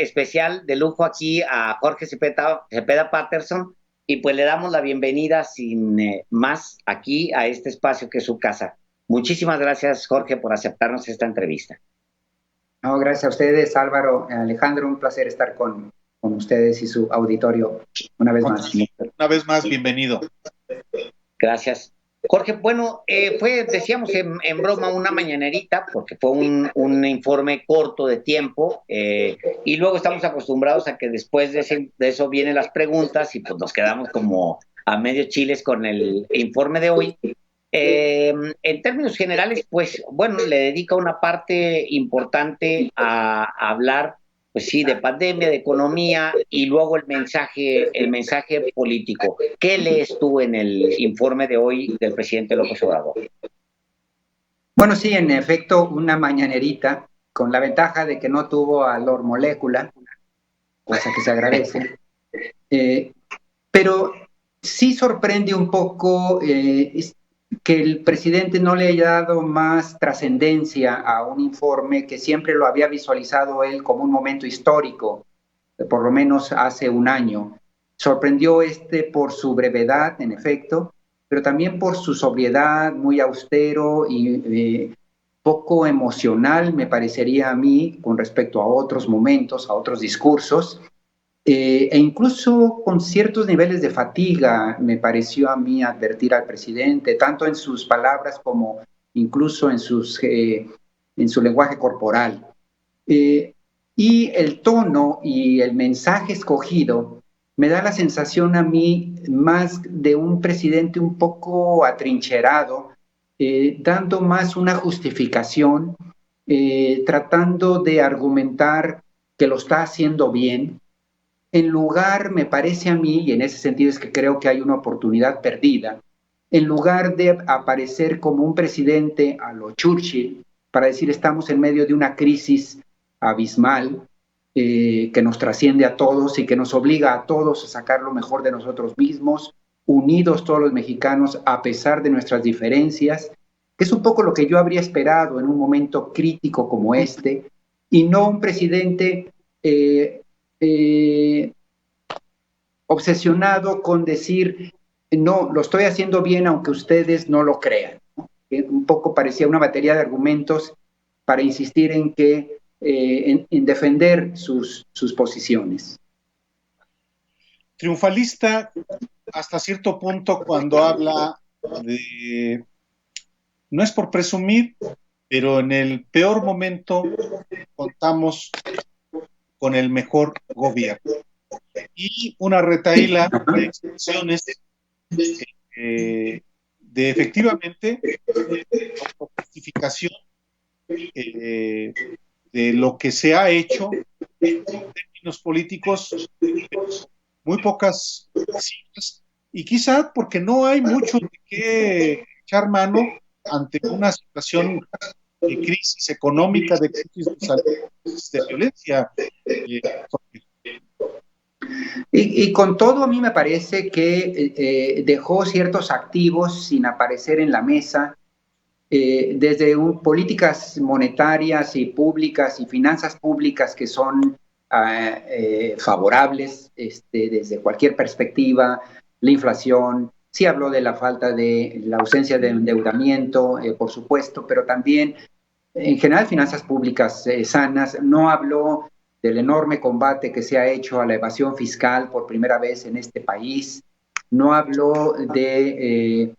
especial de lujo aquí a Jorge Cepeda Patterson y pues le damos la bienvenida sin más aquí a este espacio que es su casa. Muchísimas gracias, Jorge, por aceptarnos esta entrevista. No, gracias a ustedes, Álvaro, Alejandro, un placer estar con ustedes y su auditorio una vez más. Una vez más, bienvenido. Gracias. Jorge, bueno, decíamos en broma una mañanerita, porque fue un informe corto de tiempo, y luego estamos acostumbrados a que después de eso vienen las preguntas y pues nos quedamos como a medio chiles con el informe de hoy. En términos generales, pues, bueno, le dedica una parte importante a hablar, pues sí, de pandemia, de economía y luego el mensaje político. ¿Qué lees tú en el informe de hoy del presidente López Obrador? Bueno, sí, en efecto, una mañanerita, con la ventaja de que no tuvo a Lord Molécula, cosa que se agradece, pero sí sorprende un poco que el presidente no le haya dado más trascendencia a un informe que siempre lo había visualizado él como un momento histórico, por lo menos hace un año. Sorprendió por su brevedad, en efecto, pero también por su sobriedad, muy austero y poco emocional, me parecería a mí, con respecto a otros momentos, a otros discursos, e incluso con ciertos niveles de fatiga, me pareció a mí advertir al presidente, tanto en sus palabras como incluso en su lenguaje corporal. Y el tono y el mensaje escogido me da la sensación a mí más de un presidente un poco atrincherado, dando más una justificación, tratando de argumentar que lo está haciendo bien, en lugar, me parece a mí, y en ese sentido es que creo que hay una oportunidad perdida, en lugar de aparecer como un presidente a lo Churchill, para decir estamos en medio de una crisis abismal que nos trasciende a todos y que nos obliga a todos a sacar lo mejor de nosotros mismos, unidos todos los mexicanos a pesar de nuestras diferencias, que es un poco lo que yo habría esperado en un momento crítico como este, y no un presidente obsesionado con decir, no, lo estoy haciendo bien aunque ustedes no lo crean, ¿no? Un poco parecía una batería de argumentos para insistir en que en defender sus posiciones. Triunfalista hasta cierto punto cuando habla de, no es por presumir, pero en el peor momento contamos con el mejor gobierno. Y una retahíla de expresiones de efectivamente justificación de lo que se ha hecho en términos políticos, muy pocas cifras, y quizá porque no hay mucho de qué echar mano ante una situación de crisis económica, de crisis de salud, de violencia. Y con todo, a mí me parece que dejó ciertos activos sin aparecer en la mesa, desde políticas monetarias y públicas y finanzas públicas que son favorables desde cualquier perspectiva, la inflación, sí habló de la la ausencia de endeudamiento, por supuesto, pero también en general finanzas públicas sanas. No habló del enorme combate que se ha hecho a la evasión fiscal por primera vez en este país, no habló de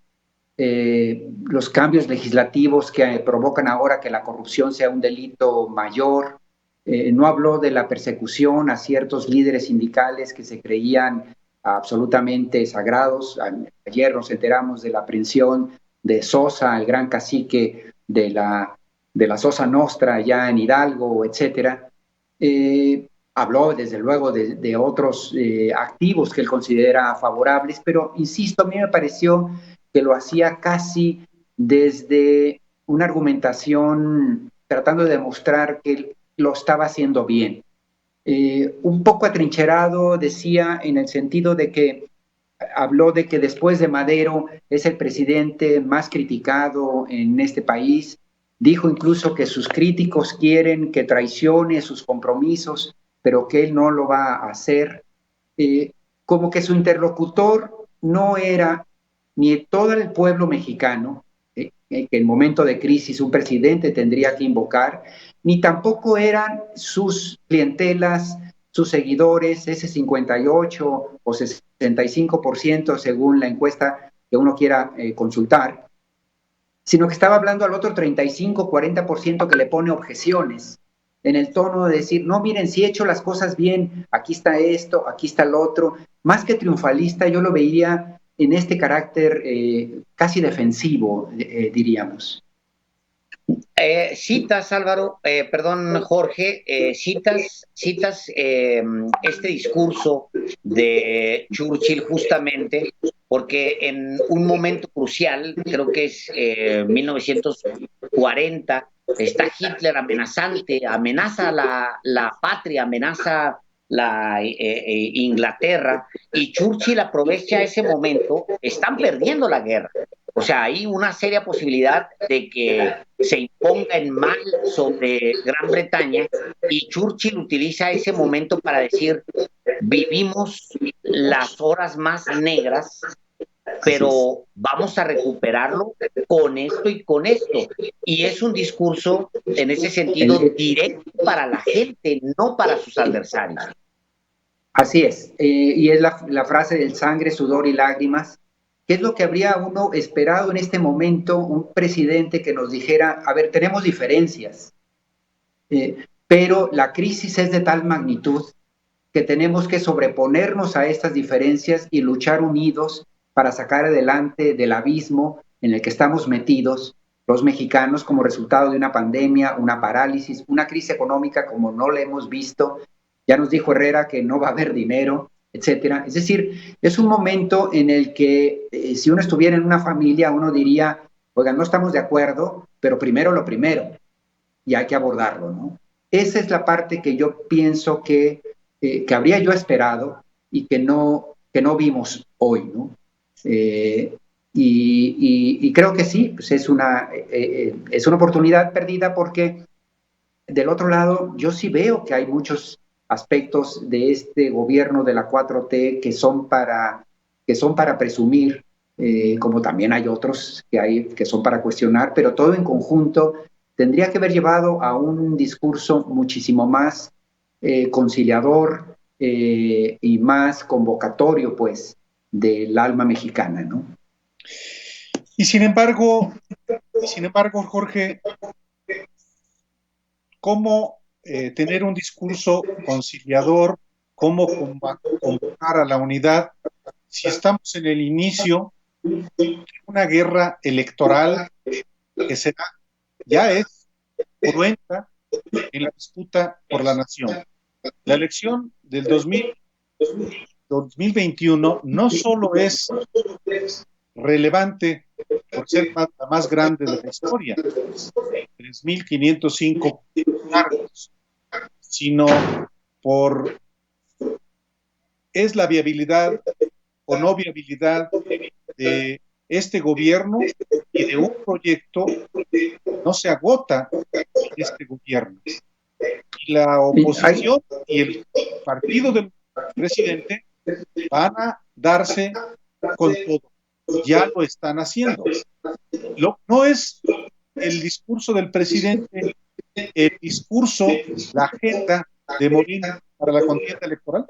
los cambios legislativos que provocan ahora que la corrupción sea un delito mayor, no habló de la persecución a ciertos líderes sindicales que se creían absolutamente sagrados. Ayer nos enteramos de la aprehensión de Sosa, el gran cacique de la Sosa Nostra allá en Hidalgo, etcétera. Habló desde luego de otros activos que él considera favorables, pero insisto, a mí me pareció que lo hacía casi desde una argumentación tratando de demostrar que él lo estaba haciendo bien. Un poco atrincherado, decía, en el sentido de que habló de que después de Madero es el presidente más criticado en este país. Dijo incluso que sus críticos quieren que traicione sus compromisos. pero que él no lo va a hacer. Como que su interlocutor no era ni todo el pueblo mexicano, que en momento de crisis un presidente tendría que invocar, ni tampoco eran sus clientelas, sus seguidores, ese 58 o 65% según la encuesta que uno quiera consultar, sino que estaba hablando al otro 35-40% que le pone objeciones, en el tono de decir, no, miren, si he hecho las cosas bien, aquí está esto, aquí está lo otro. Más que triunfalista, yo lo veía en este carácter casi defensivo, diríamos. Citas, Álvaro, perdón, Jorge, citas este discurso de Churchill justamente porque en un momento crucial, creo que es 1940, está Hitler amenazante, amenaza la patria, amenaza la Inglaterra, y Churchill aprovecha ese momento. Están perdiendo la guerra. O sea, hay una seria posibilidad de que se imponga en mal sobre Gran Bretaña, y Churchill utiliza ese momento para decir, vivimos las horas más negras, pero vamos a recuperarlo con esto y con esto. Y es un discurso, en ese sentido, directo para la gente, no para sus adversarios. Así es, y es la frase del sangre, sudor y lágrimas. ¿Qué es lo que habría uno esperado en este momento? Un presidente que nos dijera, a ver, tenemos diferencias, pero la crisis es de tal magnitud que tenemos que sobreponernos a estas diferencias y luchar unidos para sacar adelante del abismo en el que estamos metidos los mexicanos como resultado de una pandemia, una parálisis, una crisis económica como no la hemos visto. Ya nos dijo Herrera que no va a haber dinero, etcétera. Es decir, es un momento en el que si uno estuviera en una familia, uno diría, oigan, no estamos de acuerdo, pero primero lo primero, y hay que abordarlo, ¿no? Esa es la parte que yo pienso que habría yo esperado y que no vimos hoy, ¿no? Y creo que sí, pues es una oportunidad perdida, porque del otro lado yo sí veo que hay muchos aspectos de este gobierno de la 4T que son para presumir, como también hay otros que son para cuestionar, pero todo en conjunto tendría que haber llevado a un discurso muchísimo más conciliador y más convocatorio, pues, del alma mexicana, ¿no? Y sin embargo, Jorge, ¿cómo tener un discurso conciliador? ¿Cómo convocar a la unidad si estamos en el inicio de una guerra electoral que ya es cruenta en la disputa por la nación? La elección del 2021 no solo es relevante por ser la más grande de la historia, 3.505 cargos, sino es la viabilidad o no viabilidad de este gobierno y de un proyecto que no se agota en este gobierno. Y la oposición y el partido del presidente van a darse con todo. Ya lo están haciendo. No es el discurso del presidente, el discurso, la agenda de Morena para la contienda electoral.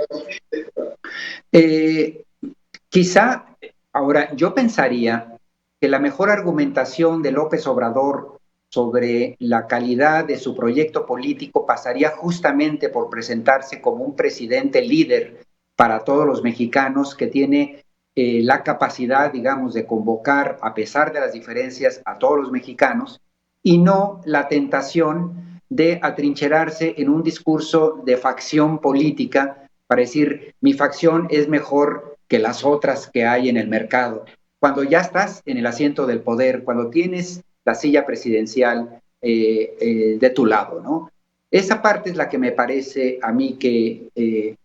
Quizá, ahora, yo pensaría que la mejor argumentación de López Obrador sobre la calidad de su proyecto político pasaría justamente por presentarse como un presidente líder para todos los mexicanos, que tiene la capacidad, digamos, de convocar, a pesar de las diferencias, a todos los mexicanos, y no la tentación de atrincherarse en un discurso de facción política para decir, mi facción es mejor que las otras que hay en el mercado. Cuando ya estás en el asiento del poder, cuando tienes la silla presidencial de tu lado, ¿no? Esa parte es la que me parece a mí que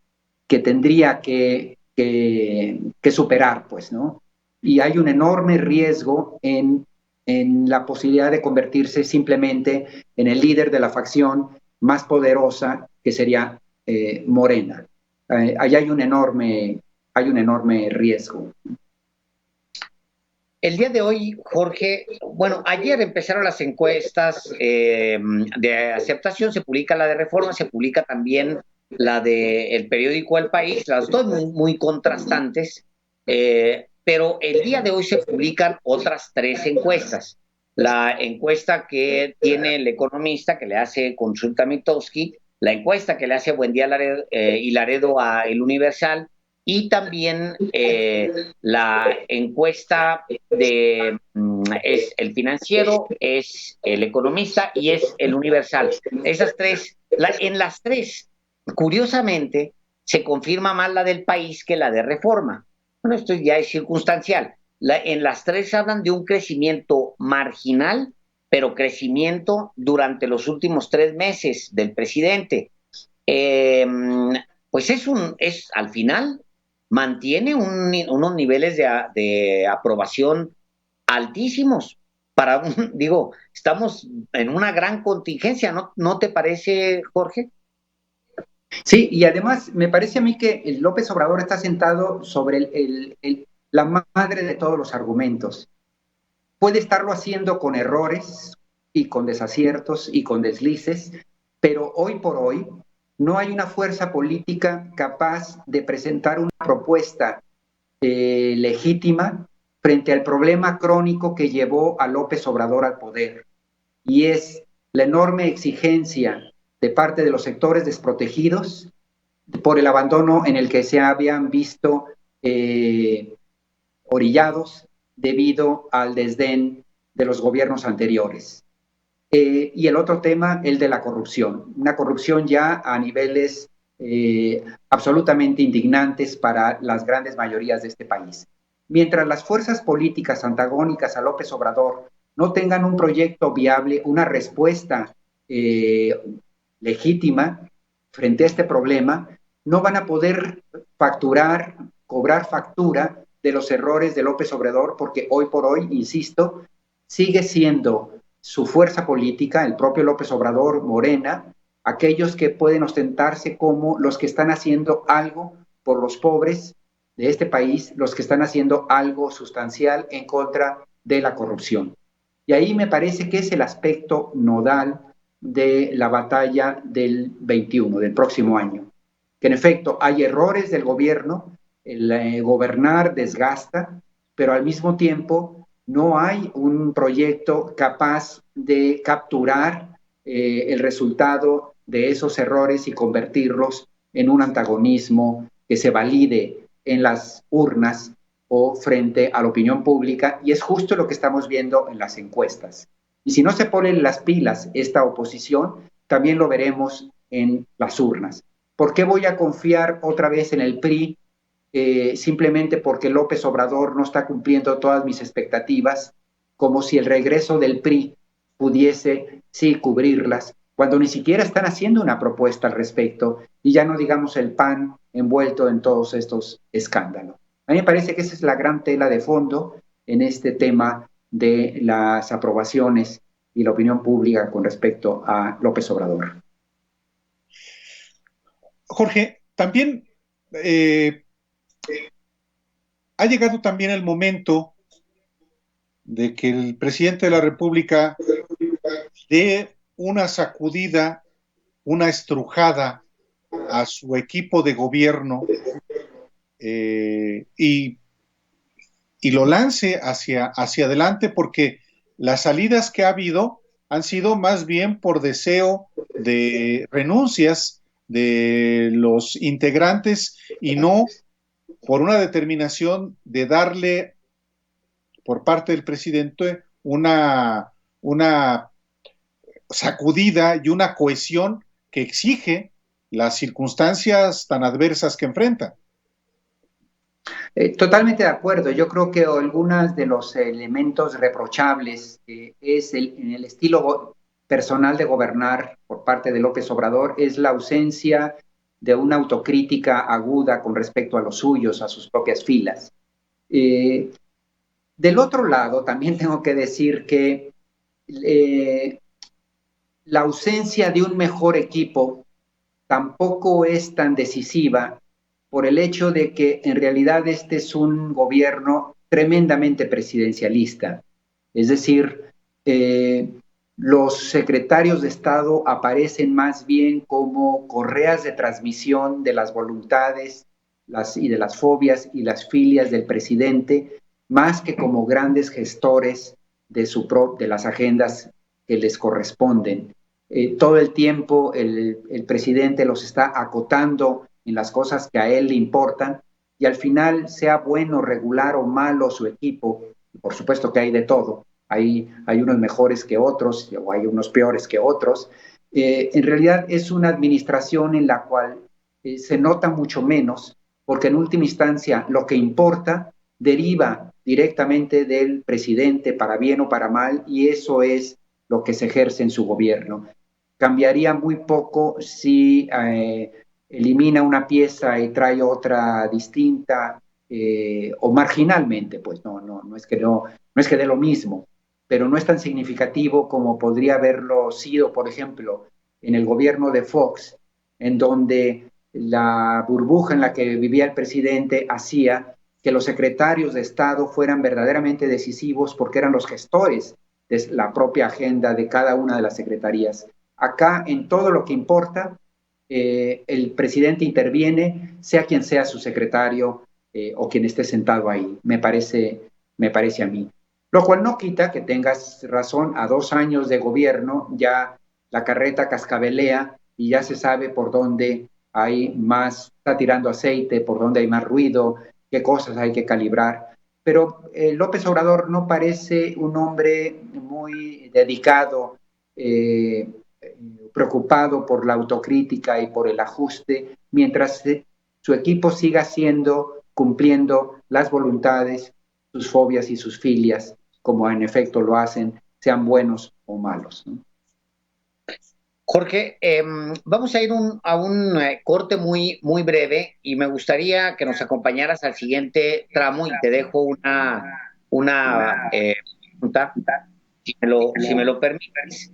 tendría que superar, pues, ¿no? Y hay un enorme riesgo en la posibilidad de convertirse simplemente en el líder de la facción más poderosa, que sería Morena. Allá hay un enorme riesgo. El día de hoy, Jorge, bueno, ayer empezaron las encuestas de aceptación, se publica la de Reforma, se publica también la del periódico El País, las dos muy contrastantes, pero el día de hoy se publican otras 3 encuestas. La encuesta que tiene El Economista, que le hace Consulta Mitofsky, la encuesta que le hace Buendía y Laredo a El Universal, y también la encuesta es El Financiero, es El Economista y es El Universal. Esas 3, en las 3, curiosamente, se confirma más la del País que la de Reforma. Bueno, esto ya es circunstancial. En las 3 hablan de un crecimiento marginal, pero crecimiento durante los últimos 3 meses del presidente. Pues al final mantiene unos niveles de aprobación altísimos. Estamos en una gran contingencia, ¿no te parece, Jorge? Sí, y además me parece a mí que el López Obrador está sentado sobre la madre de todos los argumentos. Puede estarlo haciendo con errores y con desaciertos y con deslices, pero hoy por hoy no hay una fuerza política capaz de presentar una propuesta legítima frente al problema crónico que llevó a López Obrador al poder, y es la enorme exigencia de parte de los sectores desprotegidos por el abandono en el que se habían visto orillados debido al desdén de los gobiernos anteriores. Y el otro tema, el de la corrupción, una corrupción ya a niveles absolutamente indignantes para las grandes mayorías de este país. Mientras las fuerzas políticas antagónicas a López Obrador no tengan un proyecto viable, una respuesta legítima frente a este problema, no van a poder cobrar factura de los errores de López Obrador, porque hoy por hoy, insisto, sigue siendo su fuerza política, el propio López Obrador, Morena, aquellos que pueden ostentarse como los que están haciendo algo por los pobres de este país, los que están haciendo algo sustancial en contra de la corrupción. Y ahí me parece que es el aspecto nodal de la batalla del 21, del próximo año. Que en efecto hay errores del gobierno, el gobernar desgasta, pero al mismo tiempo no hay un proyecto capaz de capturar el resultado de esos errores y convertirlos en un antagonismo que se valide en las urnas o frente a la opinión pública, y es justo lo que estamos viendo en las encuestas. Y si no se ponen las pilas esta oposición, también lo veremos en las urnas. ¿Por qué voy a confiar otra vez en el PRI? Simplemente porque López Obrador no está cumpliendo todas mis expectativas, como si el regreso del PRI pudiese, sí, cubrirlas, cuando ni siquiera están haciendo una propuesta al respecto, y ya no digamos el PAN envuelto en todos estos escándalos. A mí me parece que esa es la gran tela de fondo en este tema de las aprobaciones y la opinión pública con respecto a López Obrador. Jorge, también ha llegado también el momento de que el presidente de la República dé una sacudida, una estrujada a su equipo de gobierno y lo lance hacia adelante, porque las salidas que ha habido han sido más bien por deseo de renuncias de los integrantes y no por una determinación de darle por parte del presidente una sacudida y una cohesión que exige las circunstancias tan adversas que enfrenta. Totalmente de acuerdo. Yo creo que algunos de los elementos reprochables es en el estilo personal de gobernar por parte de López Obrador es la ausencia de una autocrítica aguda con respecto a los suyos, a sus propias filas. Del otro lado, también tengo que decir que la ausencia de un mejor equipo tampoco es tan decisiva por el hecho de que en realidad este es un gobierno tremendamente presidencialista. Es decir, los secretarios de Estado aparecen más bien como correas de transmisión de las voluntades y de las fobias y las filias del presidente, más que como grandes gestores de las agendas que les corresponden. Todo el tiempo el presidente los está acotando en las cosas que a él le importan, y al final, sea bueno, regular o malo su equipo, por supuesto que hay de todo, hay unos mejores que otros o hay unos peores que otros, en realidad es una administración en la cual se nota mucho menos, porque en última instancia lo que importa deriva directamente del presidente para bien o para mal, y eso es lo que se ejerce en su gobierno. Cambiaría muy poco si elimina una pieza y trae otra distinta, o marginalmente, pues no es que dé lo mismo, pero no es tan significativo como podría haberlo sido, por ejemplo, en el gobierno de Fox, en donde la burbuja en la que vivía el presidente hacía que los secretarios de Estado fueran verdaderamente decisivos porque eran los gestores de la propia agenda de cada una de las secretarías. Acá, en todo lo que importa, el presidente interviene, sea quien sea su secretario o quien esté sentado ahí, me parece a mí. Lo cual no quita que tengas razón, a 2 años de gobierno ya la carreta cascabelea y ya se sabe por dónde hay más, está tirando aceite, por dónde hay más ruido, qué cosas hay que calibrar. Pero López Obrador no parece un hombre muy dedicado, preocupado por la autocrítica y por el ajuste, mientras su equipo siga cumpliendo las voluntades, sus fobias y sus filias, como en efecto lo hacen, sean buenos o malos, ¿no? Jorge, vamos a ir a un corte muy, muy breve y me gustaría que nos acompañaras al siguiente tramo y te dejo una pregunta, si me lo permites.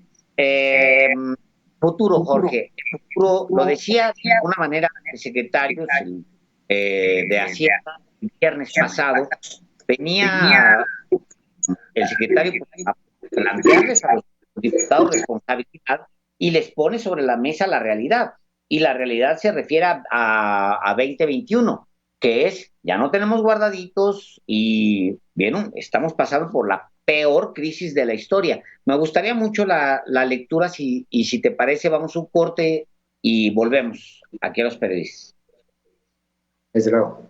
Futuro, Jorge. El futuro, lo decía de alguna manera el secretario de Hacienda el viernes pasado, venía el secretario a plantearles a los diputados responsabilidad y les pone sobre la mesa la realidad. Y la realidad se refiere a 2021, que es, ya no tenemos guardaditos y, bien, estamos pasando por la peor crisis de la historia. Me gustaría mucho la lectura, y si te parece, vamos a un corte y volvemos aquí a los periodistas. Desde luego.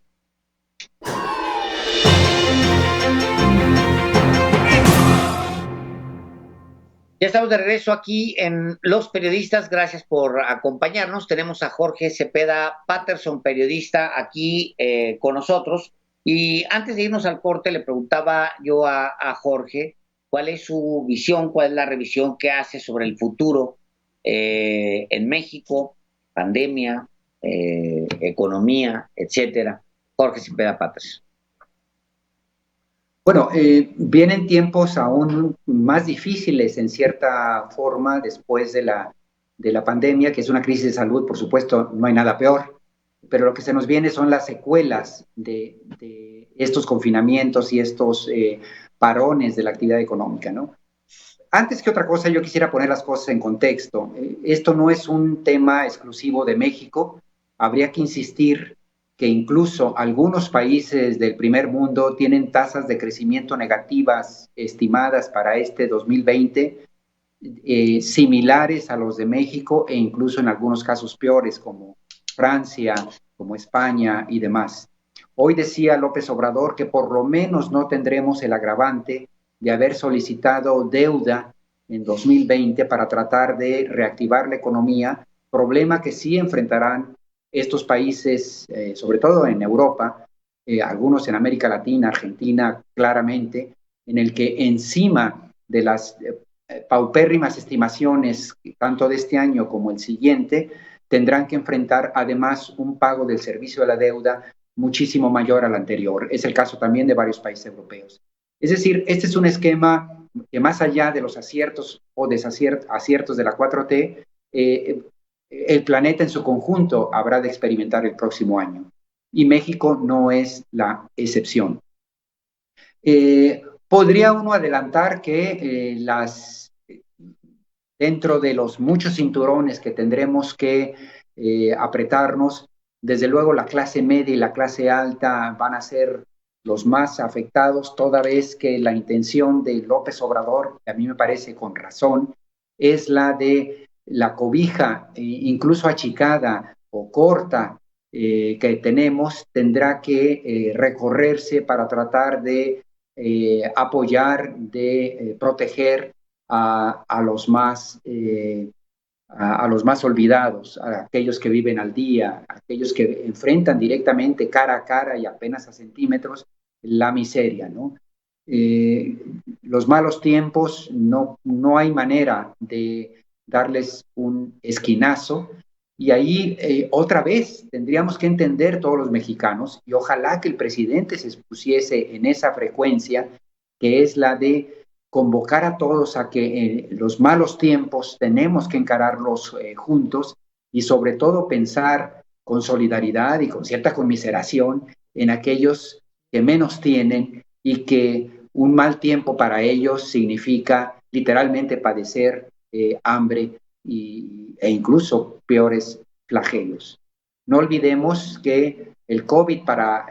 Ya estamos de regreso aquí en Los Periodistas. Gracias por acompañarnos. Tenemos a Jorge Cepeda Patterson, periodista, aquí con nosotros. Y antes de irnos al corte, le preguntaba yo a Jorge cuál es su visión, cuál es la revisión que hace sobre el futuro en México, pandemia, economía, etcétera. Jorge Cepeda Patterson. Bueno, vienen tiempos aún más difíciles en cierta forma después de la pandemia, que es una crisis de salud, por supuesto, no hay nada peor, pero lo que se nos viene son las secuelas de estos confinamientos y estos parones de la actividad económica, ¿no? Antes que otra cosa, yo quisiera poner las cosas en contexto. Esto no es un tema exclusivo de México. Habría que insistir que incluso algunos países del primer mundo tienen tasas de crecimiento negativas estimadas para este 2020, similares a los de México e incluso en algunos casos peores, como Francia, como España y demás. Hoy decía López Obrador que por lo menos no tendremos el agravante de haber solicitado deuda en 2020 para tratar de reactivar la economía, problema que sí enfrentarán estos países, sobre todo en Europa, algunos en América Latina, Argentina, claramente, en el que encima de las paupérrimas estimaciones, tanto de este año como el siguiente, tendrán que enfrentar además un pago del servicio de la deuda muchísimo mayor al anterior. Es el caso también de varios países europeos. Es decir, este es un esquema que más allá de los aciertos o desaciertos de la 4T, el planeta en su conjunto habrá de experimentar el próximo año. Y México no es la excepción. Podría uno adelantar que dentro de los muchos cinturones que tendremos que apretarnos, desde luego la clase media y la clase alta van a ser los más afectados, toda vez que la intención de López Obrador, a mí me parece con razón, es la de la cobija, incluso achicada o corta, que tenemos, tendrá que recorrerse para tratar de apoyar, de proteger a los más a los más olvidados, a aquellos que viven al día, a aquellos que enfrentan directamente cara a cara y apenas a centímetros la miseria, ¿no? Los malos tiempos no hay manera de darles un esquinazo, y ahí otra vez tendríamos que entender todos los mexicanos, y ojalá que el presidente se expusiese en esa frecuencia, que es la de convocar a todos a que los malos tiempos tenemos que encararlos juntos, y sobre todo pensar con solidaridad y con cierta conmiseración en aquellos que menos tienen, y que un mal tiempo para ellos significa literalmente padecer hambre e incluso peores flagelos. No olvidemos que el COVID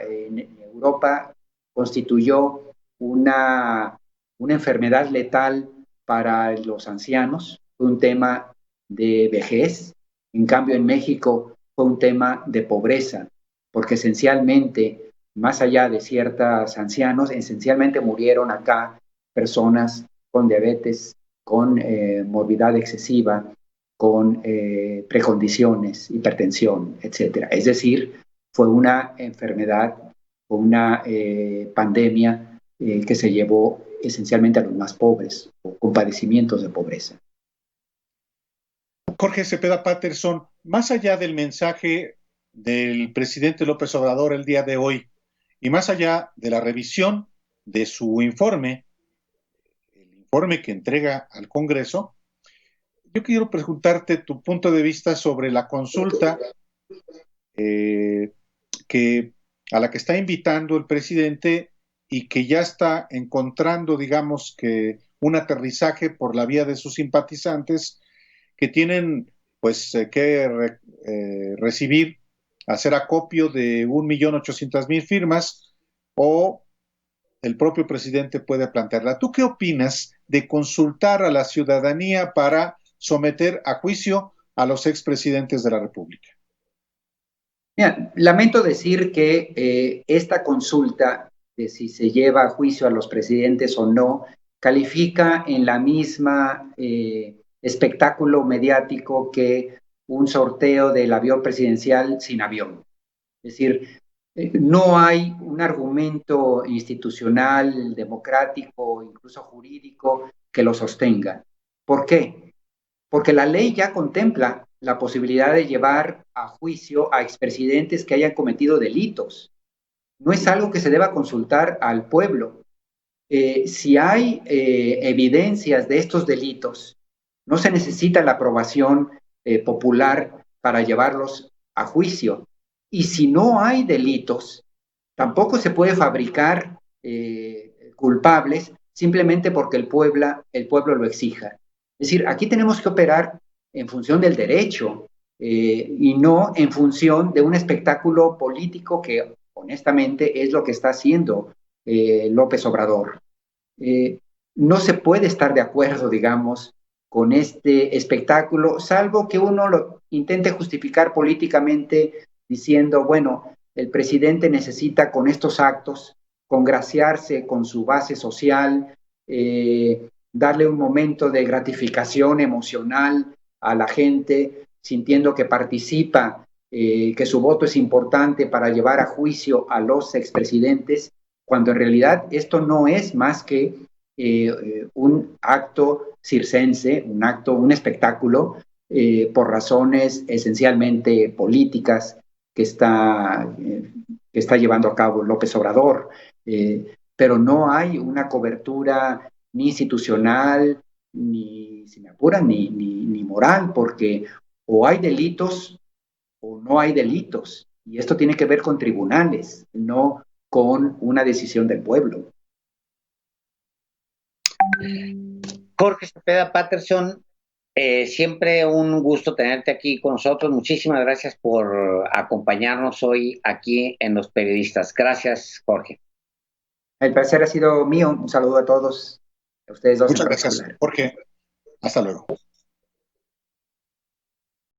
en Europa constituyó una enfermedad letal para los ancianos, fue un tema de vejez. En cambio, en México fue un tema de pobreza, porque esencialmente, más allá de ciertos ancianos, esencialmente murieron acá personas con diabetes, con morbidad excesiva, con precondiciones, hipertensión, etcétera. Es decir, fue una enfermedad, fue una pandemia que se llevó esencialmente a los más pobres, o con padecimientos de pobreza. Jorge Cepeda Patterson, más allá del mensaje del presidente López Obrador el día de hoy, y más allá de la revisión de su informe, el informe que entrega al Congreso, yo quiero preguntarte tu punto de vista sobre la consulta a la que está invitando el presidente, y que ya está encontrando, digamos, que un aterrizaje por la vía de sus simpatizantes, que tienen pues que recibir, hacer acopio de 1.800.000 firmas, o el propio presidente puede plantearla. ¿Tú qué opinas de consultar a la ciudadanía para someter a juicio a los expresidentes de la República? Mira, lamento decir que esta consulta de si se lleva a juicio a los presidentes o no, califica en la misma espectáculo mediático que un sorteo del avión presidencial sin avión. Es decir, no hay un argumento institucional, democrático, incluso jurídico, que lo sostenga. ¿Por qué? Porque la ley ya contempla la posibilidad de llevar a juicio a expresidentes que hayan cometido delitos. No es algo que se deba consultar al pueblo. Si hay evidencias de estos delitos, no se necesita la aprobación popular para llevarlos a juicio. Y si no hay delitos, tampoco se puede fabricar culpables simplemente porque el pueblo lo exija. Es decir, aquí tenemos que operar en función del derecho y no en función de un espectáculo político que honestamente es lo que está haciendo López Obrador. No se puede estar de acuerdo, digamos, con este espectáculo, salvo que uno lo intente justificar políticamente diciendo, bueno, el presidente necesita con estos actos congraciarse con su base social, darle un momento de gratificación emocional a la gente, sintiendo que participa, que su voto es importante para llevar a juicio a los expresidentes, cuando en realidad esto no es más que un acto circense, un espectáculo, por razones esencialmente políticas que está llevando a cabo López Obrador, pero no hay una cobertura ni institucional, ni, si me apuran, ni moral, porque o hay delitos o no hay delitos. Y esto tiene que ver con tribunales, no con una decisión del pueblo. Jorge Cepeda Patterson, siempre un gusto tenerte aquí con nosotros. Muchísimas gracias por acompañarnos hoy aquí en Los Periodistas. Gracias, Jorge. El placer ha sido mío. Un saludo a todos, a ustedes dos. Muchas gracias, Jorge. Hasta luego.